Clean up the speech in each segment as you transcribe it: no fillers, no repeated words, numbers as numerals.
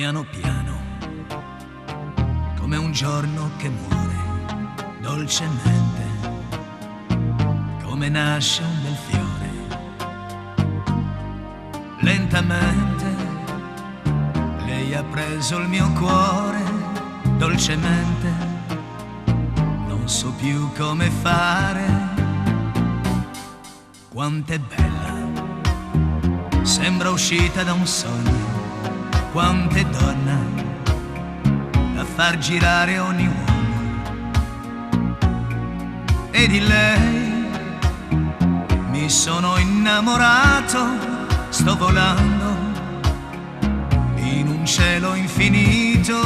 piano piano, come un giorno che muore dolcemente, come nasce un bel fiore. Lentamente lei ha preso il mio cuore, dolcemente, non so più come fare. Quanto è bella, sembra uscita da un sogno, quanto è donna da far girare ogni uomo. E di lei mi sono innamorato, sto volando in un cielo infinito.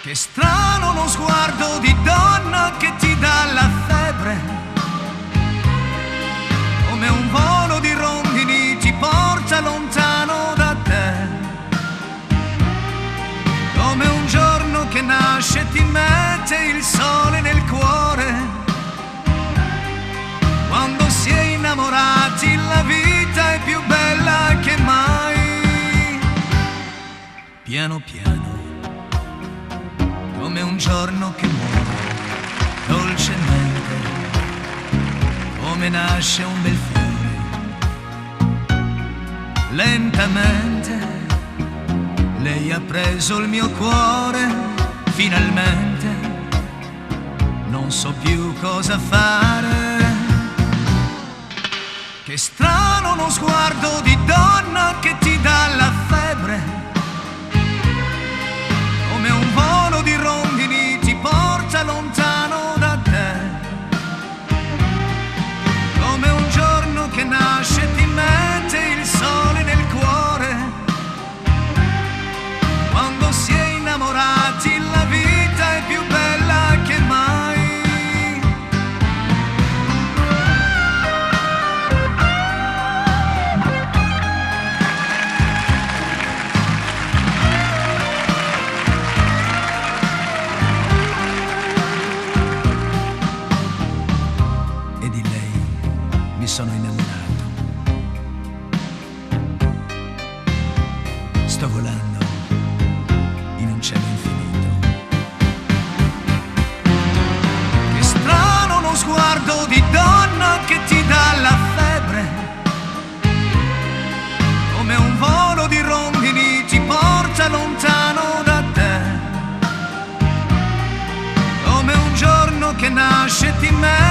Che strano uno sguardo di donna che ti dà la febbre, come un volo di rondini ti porta lontano da te, come un giorno che nasce e ti mette il sole nel cuore. Quando si è innamorati la vita è più bella che mai. Piano piano, come un giorno che muore dolcemente, come nasce un bel fiore. Lentamente lei ha preso il mio cuore, finalmente non so più cosa fare. Che strano uno sguardo di donna che ti dà la febbre, come un volo di rondini ti porta lontano da te, come un giorno che nasce e ti mette il sole nel cuore. Quando si è innamorati la vita è più bella che mai. E di lei mi sono innamorato, sto volando in un cielo infinito. Che strano uno sguardo di donna che ti dà la febbre, come un volo di rondini ti porta lontano da te, come un giorno che nasce e ti mette